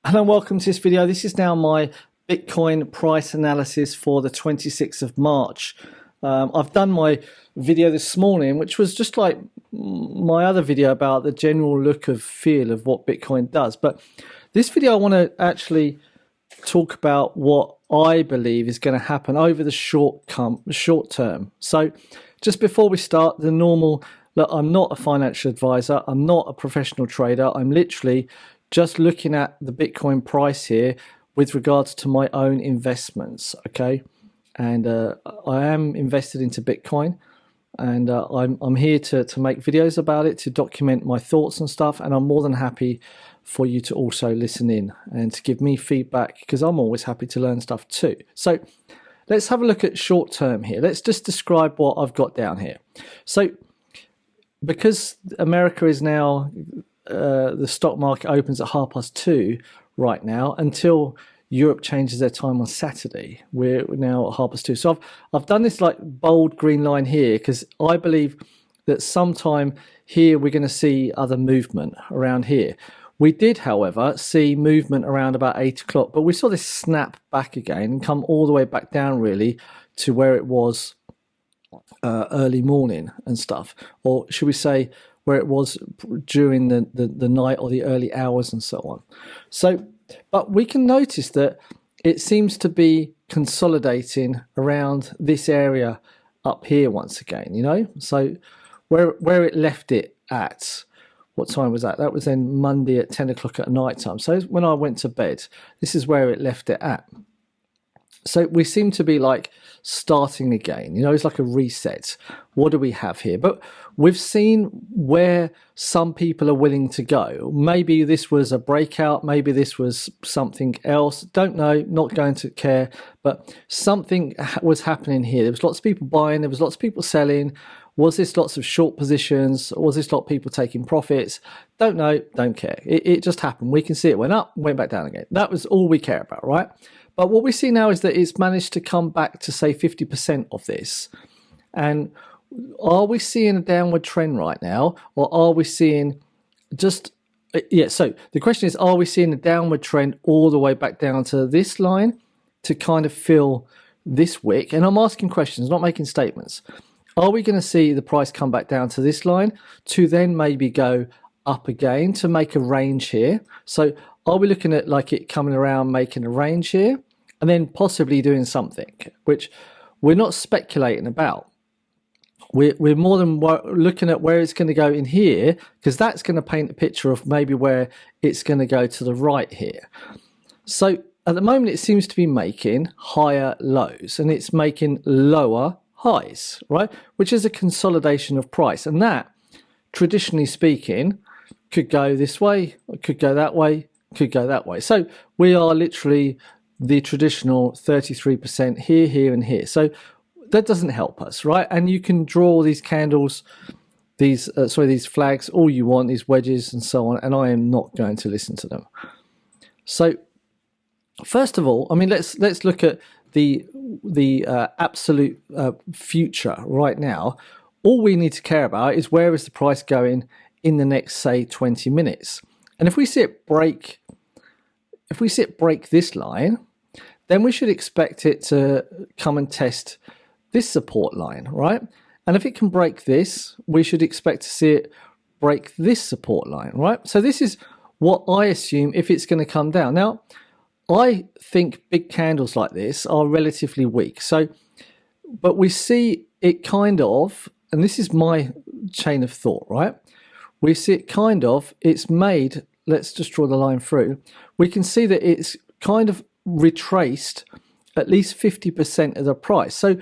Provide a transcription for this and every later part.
Hello and welcome to this video. This is now my Bitcoin price analysis for the 26th of March. I've done my video this morning, which was just like my other video about the general look of feel of what Bitcoin does. But this video, I want to actually talk about what I believe is going to happen over the short term. So just before we start, the normal, look, I'm not a financial advisor. I'm not a professional trader. I'm literally just looking at the Bitcoin price here with regards to my own investments, okay? And I am invested into Bitcoin, and I'm here to make videos about it, to document my thoughts and stuff, and I'm more than happy for you to also listen in and to give me feedback, because I'm always happy to learn stuff too. So let's have a look at short term here. Let's just describe what I've got down here. So because America is now the stock market opens at 2:30 right now until Europe changes their time on Saturday. We're now at 2:30. So I've done this like bold green line here because I believe that sometime here we're going to see other movement around here. We did, however, see movement around about 8 o'clock, but we saw this snap back again and come all the way back down really to where it was early morning and stuff, or should we say where it was during the night or the early hours and so on. So, but we can notice that it seems to be consolidating around this area up here once again, you know? So where it left it at, what time was that? That was then Monday at 10 o'clock at night time. So when I went to bed, this is where it left it at. So we seem to be like starting again, you know, it's like a reset. What do we have here? But we've seen where some people are willing to go. Maybe this was a breakout. Maybe this was something else. Don't know, not going to care. But something was happening here. There was lots of people buying. There was lots of people selling. Was this lots of short positions? Was this lot of people taking profits? Don't know, don't care. It just happened. We can see it went up, went back down again. That was all we care about, right? But what we see now is that it's managed to come back to, say, 50% of this. And are we seeing a downward trend right now? Or are we seeing just, yeah, so the question is, are we seeing a downward trend all the way back down to this line to kind of fill this wick? And I'm asking questions, not making statements. Are we going to see the price come back down to this line to then maybe go up again to make a range here? So are we looking at like it coming around, making a range here, and then possibly doing something, which we're not speculating about. We're more than looking at where it's going to go in here, because that's going to paint a picture of maybe where it's going to go to the right here. So at the moment, it seems to be making higher lows and it's making lower highs, right? Which is a consolidation of price. And that, traditionally speaking, could go this way, could go that way, could go that way. So we are literally the traditional 33% here, here, and here. So that doesn't help us, right? And you can draw these candles, these flags, all you want, these wedges and so on, and I am not going to listen to them. So first of all, I mean, let's look at the absolute future right now. All we need to care about is where is the price going in the next, say, 20 minutes. And if we see it break this line, then we should expect it to come and test this support line, right? And if it can break this, we should expect to see it break this support line, right? So this is what I assume if it's going to come down. Now, I think big candles like this are relatively weak. So, but we see it kind of, and this is my chain of thought, right? We see it kind of, it's made, let's just draw the line through. We can see that it's kind of retraced at least 50% of the price. So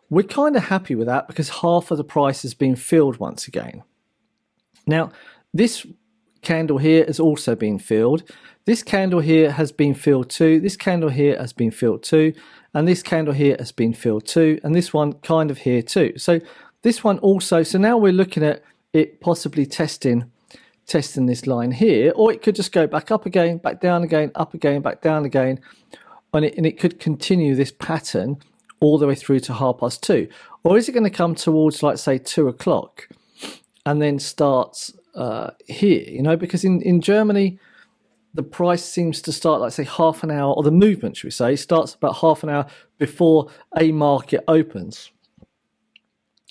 we're kind of happy with that because half of the price has been filled once again. Now, this candle here has also been filled. This candle here has been filled too. This candle here has been filled too. And this candle here has been filled too. And this one kind of here too. So this one also, so now we're looking at it possibly testing this line here, or it could just go back up again, back down again, up again, back down again, and it could continue this pattern all the way through to 2:30. Or is it going to come towards, like, say, 2 o'clock and then starts here, you know, because in Germany the price seems to start, like say half an hour, or the movement, should we say, starts about half an hour before a market opens.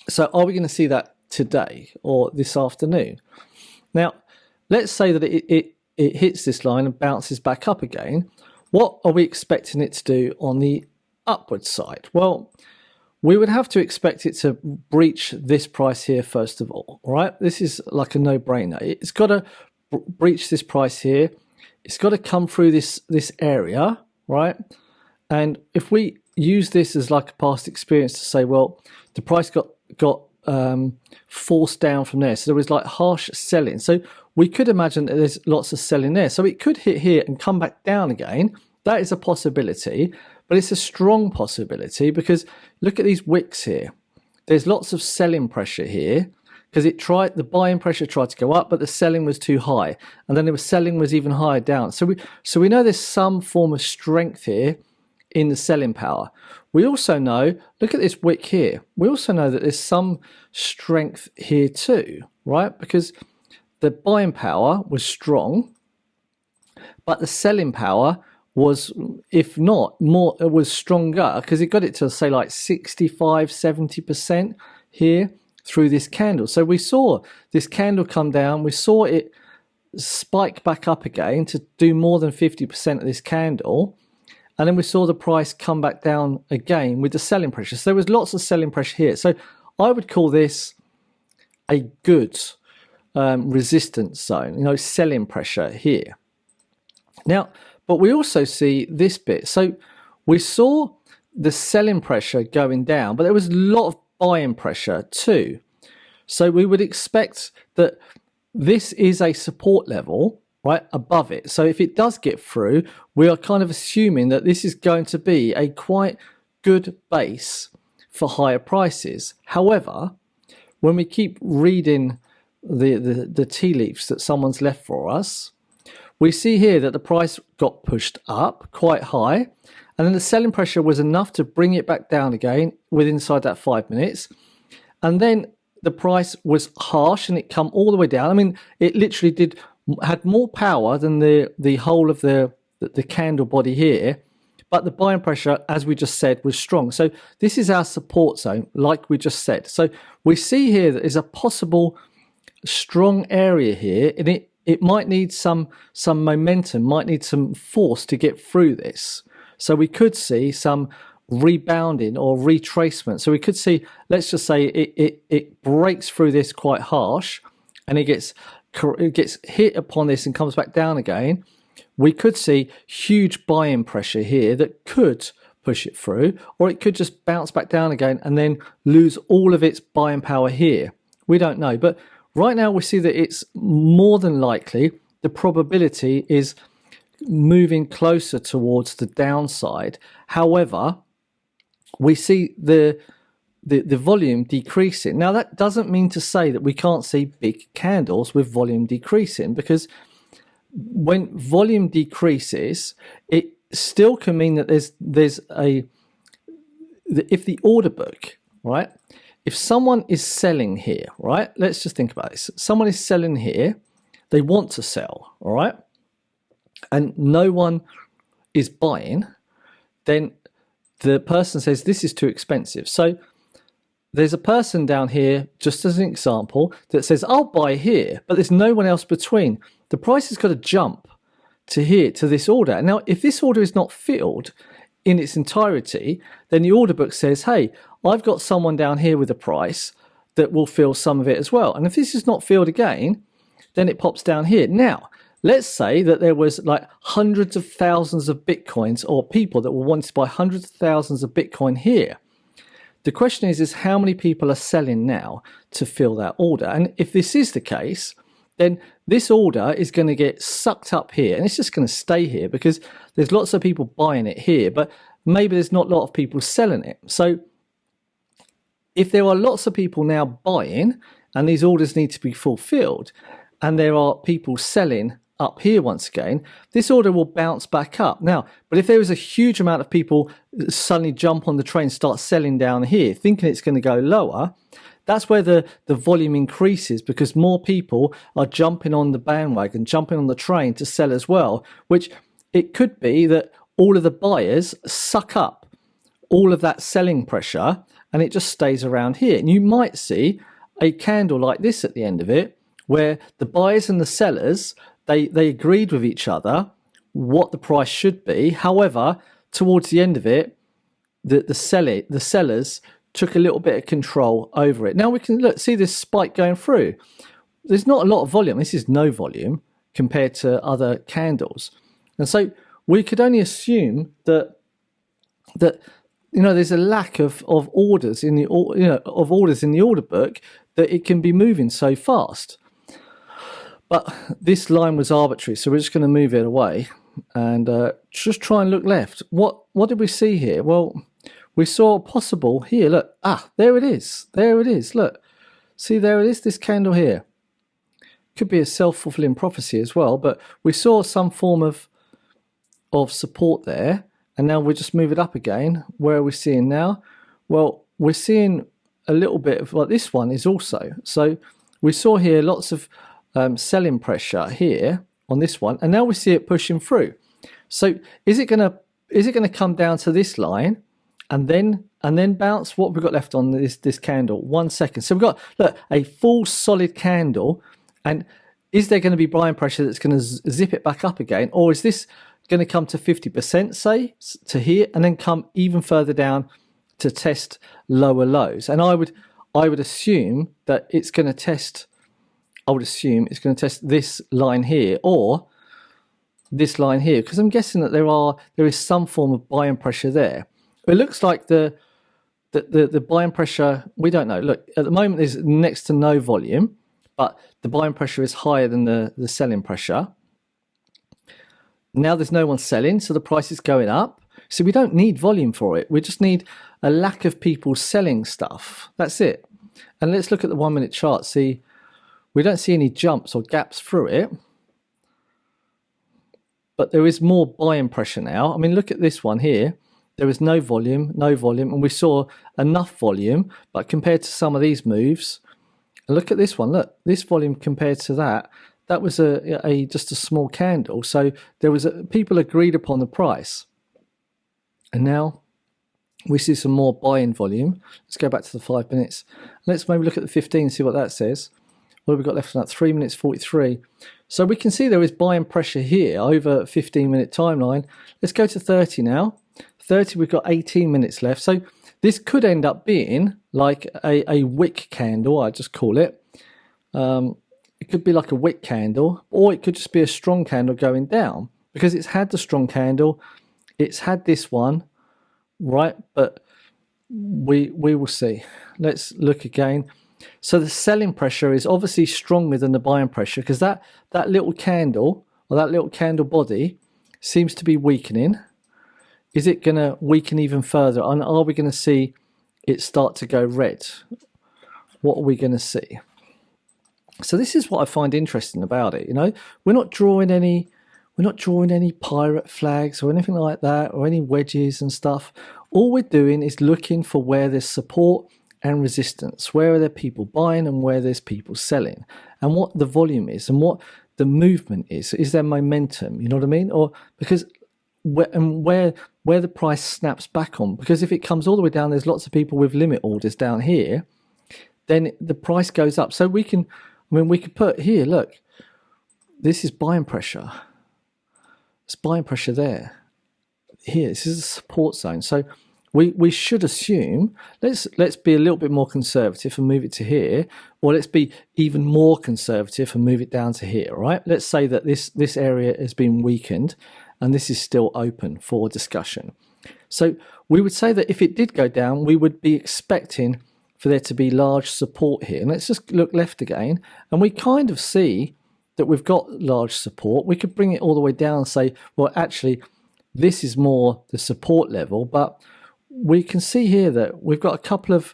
So are we going to see that today or this afternoon? Now, let's say that it hits this line and bounces back up again. What are we expecting it to do on the upward side? Well, we would have to expect it to breach this price here first of all, right? This is like a no-brainer. It's got to breach this price here. It's got to come through this area, right? And if we use this as like a past experience to say, well, the price got forced down from there, so there was like harsh selling. So we could imagine that there's lots of selling there. So it could hit here and come back down again. That is a possibility, but it's a strong possibility because look at these wicks here. There's lots of selling pressure here, because the buying pressure tried to go up, but the selling was too high, and then the selling was even higher down. So we know there's some form of strength here in the selling power. We also know, look at this wick here. We also know that there's some strength here too, right? Because the buying power was strong, but the selling power was, if not more, it was stronger because it got it to say like 65, 70% here through this candle. So we saw this candle come down, we saw it spike back up again to do more than 50% of this candle, and then we saw the price come back down again with the selling pressure. So there was lots of selling pressure here. So I would call this a good resistance zone, selling pressure here. Now, but we also see this bit. So we saw the selling pressure going down, but there was a lot of buying pressure too. So we would expect that this is a support level right above it. So if it does get through, we are kind of assuming that this is going to be a quite good base for higher prices. However, when we keep reading the tea leaves that someone's left for us, we see here that the price got pushed up quite high, and then the selling pressure was enough to bring it back down again within inside that 5 minutes. And then the price was harsh and it come all the way down. I mean, it literally had more power than the whole of the candle body here, but the buying pressure, as we just said, was strong. So this is our support zone, like we just said. So we see here that there's a possible strong area here, and it might need some momentum, might need some force to get through this. So we could see some rebounding or retracement. So we could see, let's just say it breaks through this quite harsh, and it gets hit upon this and comes back down again. We could see huge buying pressure here that could push it through, or it could just bounce back down again and then lose all of its buying power here. We don't know, but right now we see that it's more than likely, the probability is moving closer towards the downside. However, we see the volume decreasing. Now, that doesn't mean to say that we can't see big candles with volume decreasing, because when volume decreases, it still can mean that if the order book, right, if someone is selling here, right, let's just think about this. Someone is selling here, they want to sell, all right, and no one is buying, then the person says this is too expensive. So there's a person down here, just as an example, that says I'll buy here, but there's no one else between. The price has got to jump to here, to this order. Now, if this order is not filled in its entirety, then the order book says, hey, I've got someone down here with a price that will fill some of it as well. And if this is not filled again, then it pops down here. Now, let's say that there was like hundreds of thousands of Bitcoins, or people that were wanting to buy hundreds of thousands of Bitcoin here. The question is how many people are selling now to fill that order? And if this is the case, then this order is going to get sucked up here, and it's just going to stay here because there's lots of people buying it here, but maybe there's not a lot of people selling it. So if there are lots of people now buying and these orders need to be fulfilled, and there are people selling up here once again, this order will bounce back up. Now, but if there is a huge amount of people that suddenly jump on the train, start selling down here, thinking it's going to go lower, that's where the volume increases, because more people are jumping on the bandwagon, jumping on the train to sell as well, which it could be that all of the buyers suck up all of that selling pressure and it just stays around here. And you might see a candle like this at the end of it, where the buyers and the sellers, they agreed with each other what the price should be. However, towards the end of it, the sellers took a little bit of control over it. Now we can see this spike going through. There's not a lot of volume. This is no volume compared to other candles. And so we could only assume that there's a lack of orders in the order book, that it can be moving so fast. But this line was arbitrary, so we're just going to move it away and just try and look left. What did we see here? Well, we saw possible here. Look, there it is. There it is. Look, see, there it is. This candle here could be a self-fulfilling prophecy as well. But we saw some form of support there, and now we just move it up again. Where are we seeing now? Well, we're seeing a little bit of like this one is also. So we saw here lots of selling pressure here on this one, and now we see it pushing through. So is it gonna come down to this line and then bounce? What have we got left on this candle? 1 second. So we've got, look, a full solid candle, and is there going to be buying pressure that's going to zip it back up again, or is this going to come to 50%, say, to here, and then come even further down to test lower lows? And I would assume that it's going to test. I would assume it's going to test this line here or this line here, because I'm guessing that there is some form of buying pressure there. It looks like the buying pressure, we don't know. Look, at the moment there's next to no volume, but the buying pressure is higher than the selling pressure. Now there's no one selling, so the price is going up. So we don't need volume for it. We just need a lack of people selling stuff. That's it. And let's look at the 1 minute chart. See, we don't see any jumps or gaps through it, but there is more buying pressure now. I mean, look at this one here. There was no volume, and we saw enough volume, but compared to some of these moves, and look at this one. Look, this volume compared to that was just a small candle. So there was people agreed upon the price, and now we see some more buying volume. Let's go back to the 5 minutes. Let's maybe look at the 15 and see what that says. What have we got left on that? 3 minutes 43. So we can see there is buying pressure here over a 15-minute timeline. Let's go to 30 now. 30, we've got 18 minutes left. So this could end up being like a wick candle, I just call it. It could be like a wick candle, or it could just be a strong candle going down, because it's had the strong candle, it's had this one, right? But we will see. Let's look again. So the selling pressure is obviously stronger than the buying pressure, because that little candle, or that little candle body, seems to be weakening. Is it going to weaken even further? And are we going to see it start to go red? What are we going to see? So this is what I find interesting about it. You know, we're not drawing any pirate flags or anything like that, or any wedges and stuff. All we're doing is looking for where there's support and resistance. Where are there people buying and where there's people selling, and what the volume is and what the movement is. Is there momentum? You know what I mean? Or because where the price snaps back on, because if it comes all the way down, there's lots of people with limit orders down here, then the price goes up. So we could put here, look, this is buying pressure. It's buying pressure there. Here, this is a support zone. So we should assume, let's be a little bit more conservative and move it to here, or let's be even more conservative and move it down to here, right? Let's say that this area has been weakened and this is still open for discussion. So we would say that if it did go down, we would be expecting for there to be large support here. And let's just look left again, and we kind of see that we've got large support. We could bring it all the way down and say, well, actually, this is more the support level, but we can see here that we've got a couple of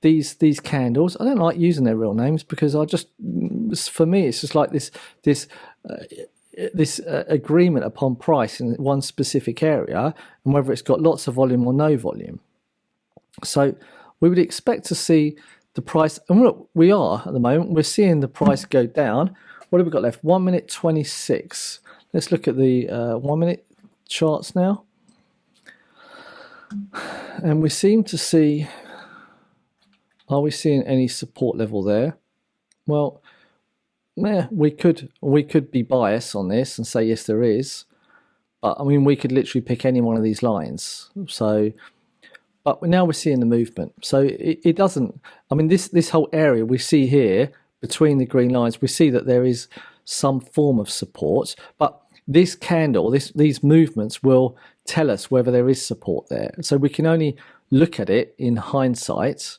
these candles. I don't like using their real names, because for me, it's just like this agreement upon price in one specific area, and whether it's got lots of volume or no volume. So we would expect to see the price, and look, we are at the moment, we're seeing the price go down. What have we got left? 1 minute 26. Let's look at the 1 minute charts now. And we seem to see, are we seeing any support level there? Well, yeah, we could be biased on this and say yes, there is. But I mean, we could literally pick any one of these lines. So, but now we're seeing the movement. So it doesn't. I mean, this whole area we see here between the green lines, we see that there is some form of support. But this candle, these movements will tell us whether there is support there. So we can only look at it in hindsight,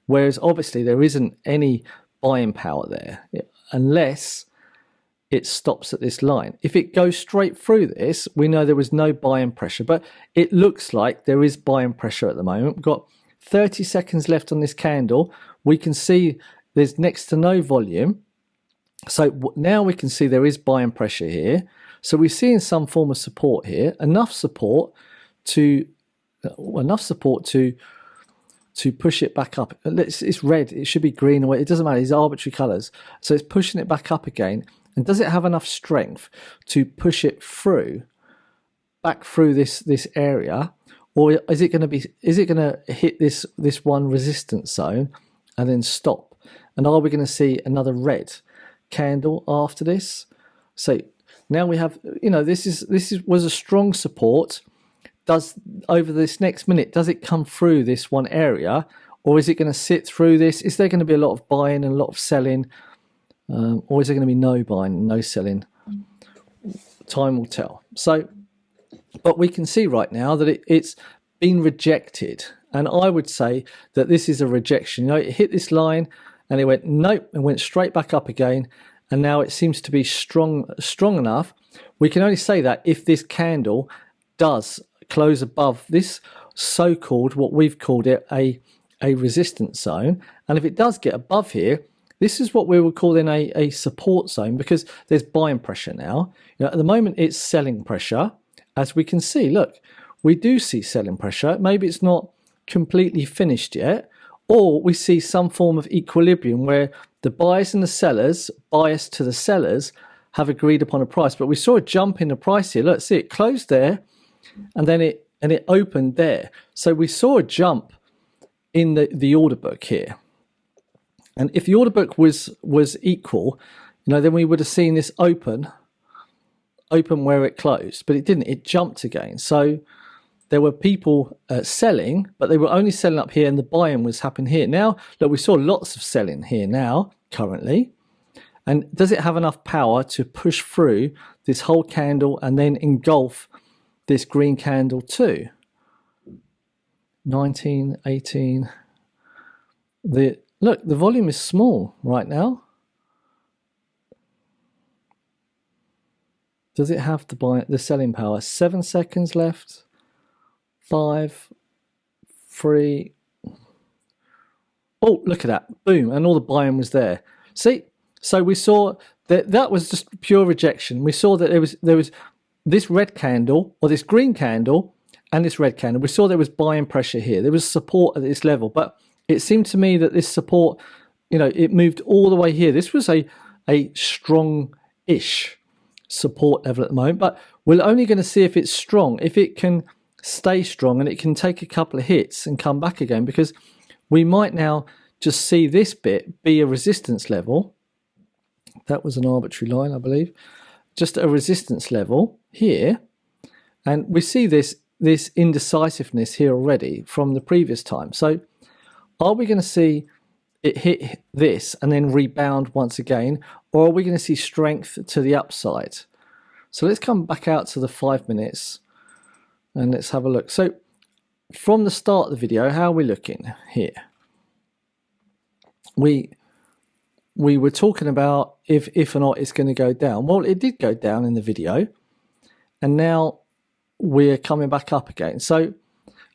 whereas obviously there isn't any buying power there unless it stops at this line. If it goes straight through this, we know there was no buying pressure, but it looks like there is buying pressure at the moment. We've got 30 seconds left on this candle. We can see there's next to no volume. So now we can see there is buying pressure here. So we're seeing some form of support here, enough support to push it back up. It's red, it should be green, or it doesn't matter, these arbitrary colors. So it's pushing it back up again. And does it have enough strength to push it through, back through this area, or is it going to hit this one resistance zone and then stop? And are we going to see another red candle after this? So now we have, this was a strong support. Does over this next minute, does it come through this one area, or is it going to sit through this? Is there going to be a lot of buying and a lot of selling? Or is there going to be no buying, no selling? Time will tell. So, but we can see right now that it's been rejected. And I would say that this is a rejection. It hit this line and it went nope and went straight back up again. And now it seems to be strong enough. We can only say that if this candle does close above this so-called, what we've called it, a resistance zone. And if it does get above here, this is what we would call then a support zone, because there's buying pressure now. At the moment, it's selling pressure. As we can see, look, we do see selling pressure. Maybe it's not completely finished yet, or we see some form of equilibrium where the buyers and the sellers, biased to the sellers, have agreed upon a price. But we saw a jump in the price here. Look, see, it closed there, and then it opened there. So we saw a jump in the order book here. And if the order book was equal, then we would have seen this open where it closed, but it didn't. It jumped again. So there were people selling, but they were only selling up here, and the buying was happening here. Now, look, we saw lots of selling here now, currently. And does it have enough power to push through this whole candle and then engulf this green candle too? 19, 18. Look, the volume is small right now. Does it have the selling power? 7 seconds left. 5, 3. Oh, look at that. Boom. And all the buying was there. See? So we saw that was just pure rejection. We saw that there was this red candle, or this green candle, and this red candle. We saw there was buying pressure here. There was support at this level, but it seemed to me that this support, it moved all the way here. This was a strong-ish support level at the moment, but we're only going to see if it's strong, if it can stay strong and it can take a couple of hits and come back again, because we might now just see this bit be a resistance level. That was an arbitrary line, I believe. Just a resistance level here. And we see this indecisiveness here already from the previous time. So are we going to see it hit this and then rebound once again, or are we going to see strength to the upside? So let's come back out to the 5 minutes and let's have a look. So from the start of the video, how are we looking here? We were talking about if or not it's going to go down. Well, it did go down in the video, and now we're coming back up again. So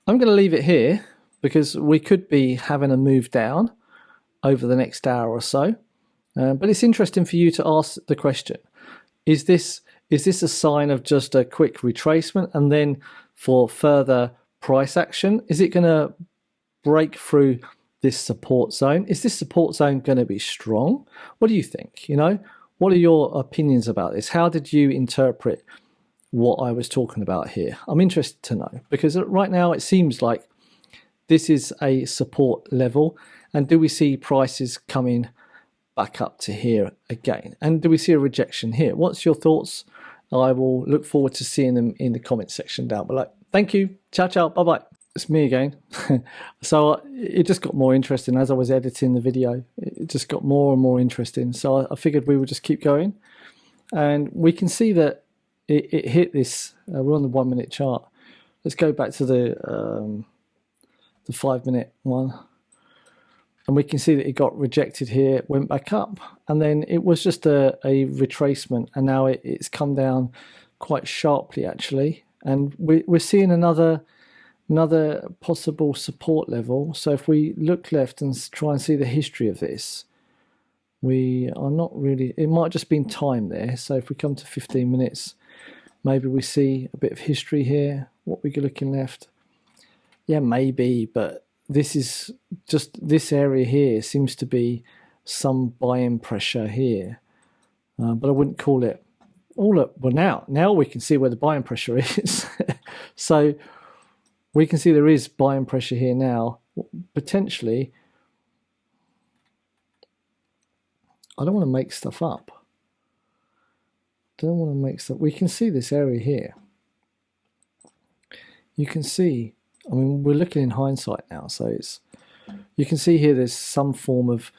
I'm going to leave it here, because we could be having a move down over the next hour or so. But it's interesting for you to ask the question, is this a sign of just a quick retracement and then for further price action? Is it going to break through this support zone. Is this support zone going to be strong? What do you think? You know, what are your opinions about this? How did you interpret what I was talking about here? I'm interested to know, because right now it seems like this is a support level. And do we see prices coming back up to here again? And do we see a rejection here? What's your thoughts? I will look forward to seeing them in the comment section down below. Thank you. Ciao, ciao. Bye-bye. It's me again. So it just got more interesting as I was editing the video. It just got more and more interesting. So I figured we would just keep going. And we can see that it hit this. We're on the 1 minute chart. Let's go back to the 5 minute one. And we can see that it got rejected here, went back up. And then it was just a retracement. And now it's come down quite sharply, actually. And we're seeing another possible support level. So if we look left and try and see the history of this, we are not really, it might just been time there. So if we come to 15 minutes, maybe we see a bit of history here. What we're looking left, yeah, maybe, but this is just, this area here seems to be some buying pressure here, but I wouldn't call it all up. Well, now we can see where the buying pressure is. So we can see there is buying pressure here now. Potentially, I don't want to make stuff up. Don't want to make stuff. We can see this area here. You can see, I mean, we're looking in hindsight now, so it's, you can see here there's some form of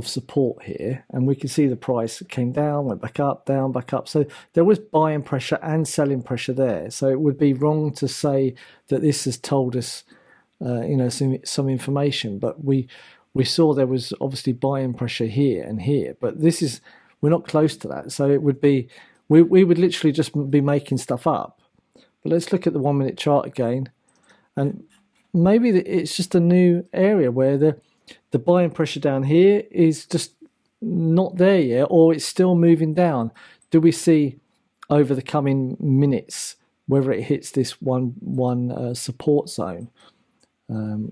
support here, and we can see the price came down, went back up, down, back up. So there was buying pressure and selling pressure there. So it would be wrong to say that this has told us, you know, some information. But we saw there was obviously buying pressure here and here. But this is, we're not close to that. So it would be, we would literally just be making stuff up. But let's look at the 1 minute chart again, and maybe it's just a new area where the buying pressure down here is just not there yet, or it's still moving down. Do we see over the coming minutes whether it hits this one support zone,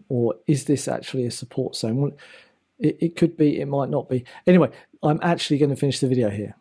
or is this actually a support zone? Well, it could be, it might not be. Anyway, I'm actually going to finish the video here.